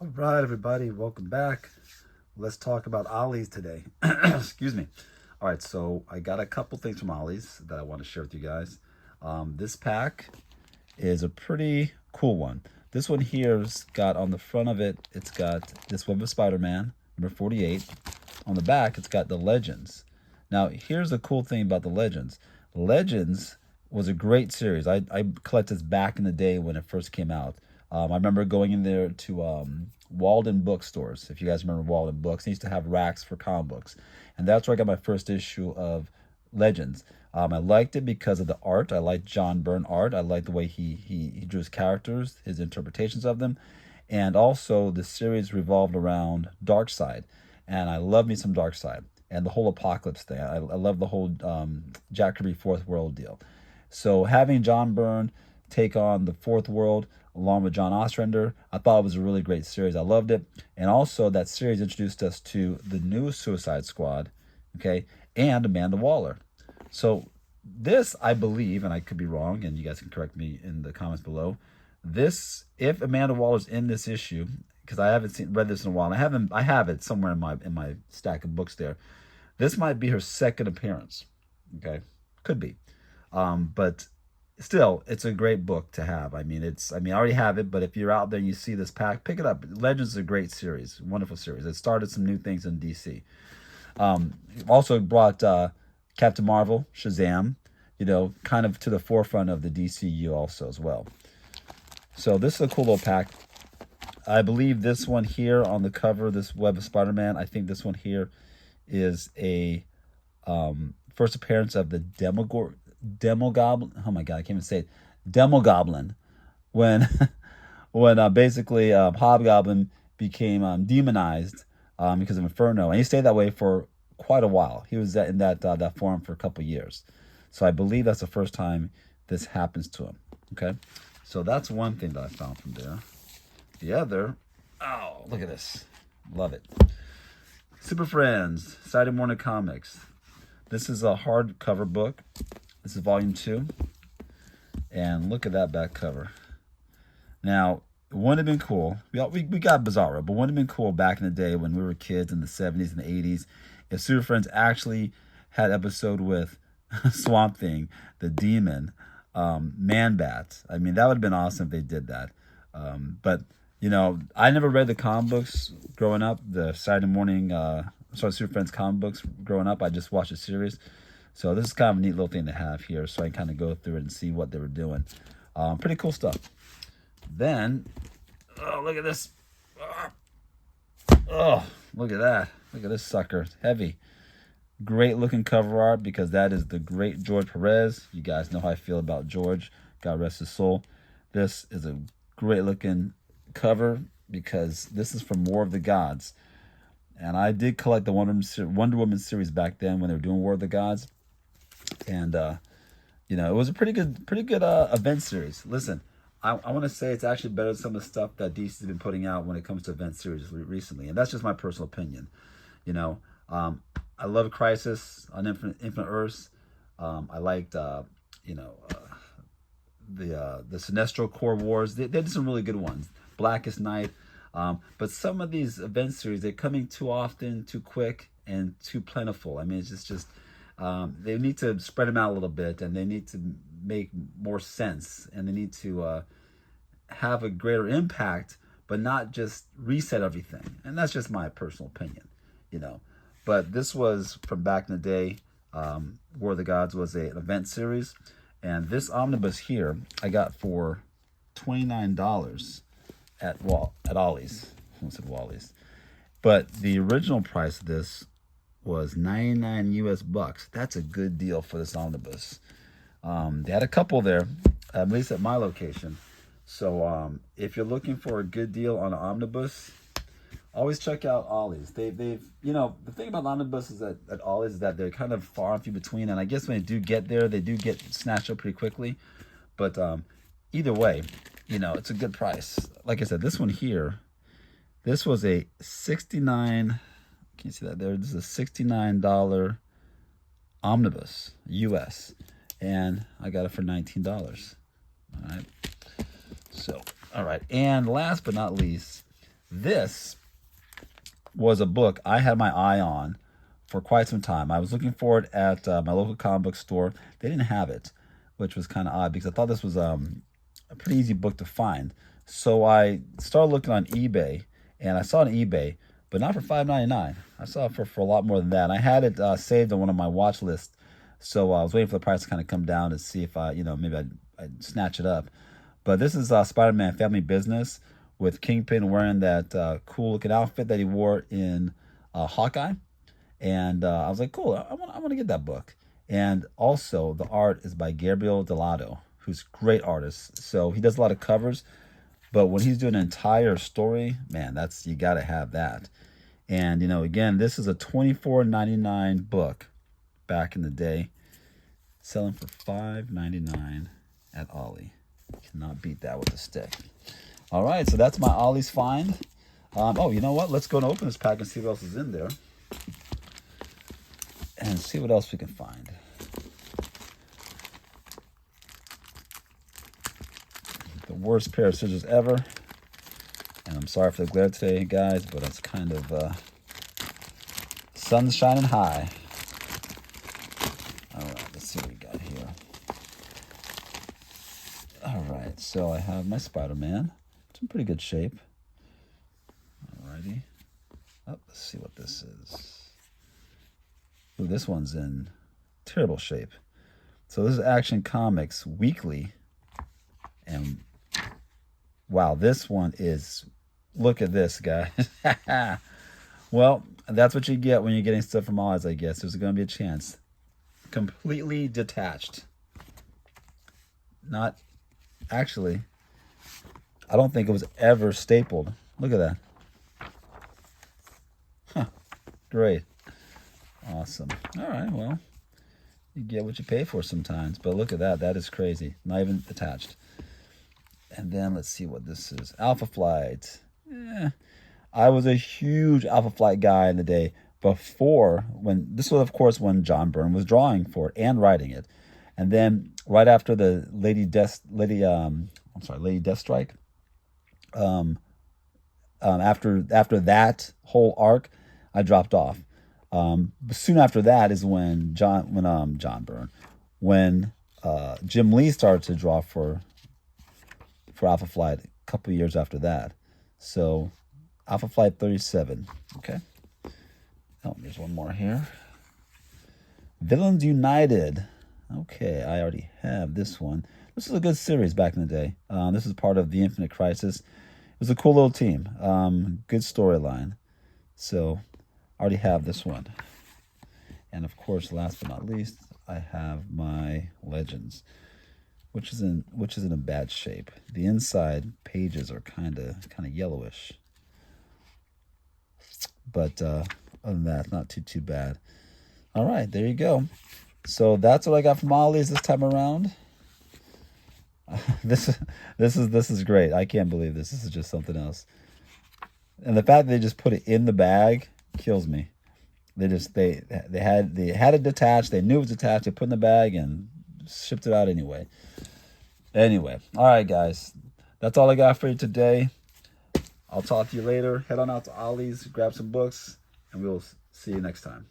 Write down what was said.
All right, everybody, welcome back. Let's talk about Ollies today. Excuse me. All right, so I got a couple things from Ollies that I want to share with you guys. This pack is a pretty cool one. This one here's got on the front of it, it's got this Web of Spider-Man, number 48. On the back, it's got the Legends. Now, here's the cool thing about the Legends. Legends was a great series. I collected this back in the day when it first came out. I remember going in there to Walden bookstores. If you guys remember Walden Books, they used to have racks for comic books, and that's where I got my first issue of Legends. I liked it because of the art. I liked John Byrne art. I liked the way he drew his characters, his interpretations of them, and also the series revolved around Darkseid, and I love me some Darkseid and the whole apocalypse thing. I love the whole Jack Kirby Fourth World deal. So having John Byrne take on the Fourth World along with John Ostrander, I thought it was a really great series. I loved it. And also that series introduced us to the new Suicide Squad, okay, and Amanda Waller. So this, I believe, and I could be wrong, and you guys can correct me in the comments below, this, if Amanda Waller's in this issue, because I haven't read this in a while, and I have it somewhere in my stack of books there. This might be her second appearance. Okay, could be. But still, it's a great book to have. I mean, I already have it, but if you're out there and you see this pack, pick it up. Legends is a great series, wonderful series. It started some new things in DC. Also brought Captain Marvel, Shazam, kind of to the forefront of the DCU also as well. So this is a cool little pack. I believe this one here on the cover, this Web of Spider-Man, I think this one here is a first appearance of the Demogoblin. Oh my god, I can't even say it. Demogoblin, when basically Hobgoblin became demonized because of Inferno, and he stayed that way for quite a while. He was in that form for a couple years. So I believe that's the first time this happens to him. Okay, so that's one thing that I found from there. The other, oh, look at this, love it. Super Friends, Saturday Morning Comics. This is a hardcover book. This is volume 2. And look at that back cover. Now, it wouldn't have been cool. We got Bizarro, but wouldn't have been cool back in the day when we were kids in the 70s and the 80s if Super Friends actually had an episode with Swamp Thing, the Demon, Man Bat. I mean, that would have been awesome if they did that. But, I never read the comic books growing up, the Saturday morning, Super Friends comic books growing up. I just watched the series. So this is kind of a neat little thing to have here, so I can kind of go through it and see what they were doing. Pretty cool stuff. Then, oh, look at this. Oh, look at that. Look at this sucker. Heavy. Great looking cover art because that is the great George Perez. You guys know how I feel about George. God rest his soul. This is a great looking cover because this is from War of the Gods. And I did collect the Wonder Woman series back then when they were doing War of the Gods. And, it was a pretty good event series. Listen, I want to say it's actually better than some of the stuff that DC's been putting out when it comes to event series recently. And that's just my personal opinion. I love Crisis on Infinite Earths. I liked, the Sinestro Core Wars. They did some really good ones. Blackest Night. But some of these event series, they're coming too often, too quick, and too plentiful. I mean, it's just they need to spread them out a little bit, and they need to make more sense, and they need to have a greater impact, but not just reset everything. And that's just my personal opinion, But this was from back in the day. War of the Gods was an event series, and this omnibus here I got for $29 at Ollie's. I almost said Wally's. But the original price of this was 99 US bucks. That's a good deal for this omnibus. They had a couple there, at least at my location. So if you're looking for a good deal on an omnibus, always check out Ollie's. They've the thing about omnibuses at Ollie's is that they're kind of far and few between, and I guess when they do get there, they do get snatched up pretty quickly. But either way, it's a good price. Like I said, this one here, this was a 69. Can you see that there? This is a $69 omnibus US, and I got it for $19. All right. So, all right. And last but not least, This was a book I had my eye on for quite some time. I was looking for it at my local comic book store. They didn't have it, which was kind of odd because I thought this was a pretty easy book to find. So I started looking on eBay, and I saw it on eBay, but not for $5.99. I saw it for a lot more than that. And I had it saved on one of my watch lists, so I was waiting for the price to kind of come down to see if maybe I'd snatch it up. But this is Spider-Man Family Business with Kingpin wearing that cool looking outfit that he wore in Hawkeye. And I was like, cool, I want to get that book. And also the art is by Gabriel Delato, who's a great artist. So he does a lot of covers, but when he's doing an entire story, man, you got to have that. And, again, this is a $24.99 book back in the day, selling for $5.99 at Ollie. Cannot beat that with a stick. All right, so that's my Ollie's find. Oh, you know what? Let's go and open this pack and see what else is in there. And see what else we can find. The worst pair of scissors ever. And I'm sorry for the glare today, guys, but it's kind of sun's shining high. All right, let's see what we got here. All right, so I have my Spider-Man. It's in pretty good shape. All righty. Oh, let's see what this is. Ooh, this one's in terrible shape. So this is Action Comics Weekly. And wow, this one is, look at this, guys. Well, that's what you get when you're getting stuff from Ollies, I guess. There's going to be a chance. Completely detached. Not, actually, I don't think it was ever stapled. Look at that. Huh, great. Awesome. All right, well, you get what you pay for sometimes. But look at that. That is crazy. Not even attached. And then let's see what this is. Alpha Flight. I was a huge Alpha Flight guy in the day before, this was, of course, when John Byrne was drawing for it and writing it. And then right after the Lady Deathstrike, after that whole arc, I dropped off. Soon after that is when Jim Lee started to draw for Alpha Flight a couple of years after that. So Alpha Flight 37. Okay. Oh, there's one more here. Villains United. Okay, I already have this one. This is a good series back in the day. This is part of the Infinite Crisis. It was a cool little team. Good storyline. So I already have this one. And of course, last but not least, I have my Legends, which is in a bad shape. The inside pages are kind of yellowish. But other than that, not too bad. All right, there you go. So that's what I got from Ollies this time around. This is great. I can't believe this. This is just something else. And the fact that they just put it in the bag kills me. They had it detached. They knew it was attached. They put it in the bag and shipped it out anyway. Anyway, all right, guys. That's all I got for you today. I'll talk to you later. Head on out to Ollie's, grab some books, and we'll see you next time.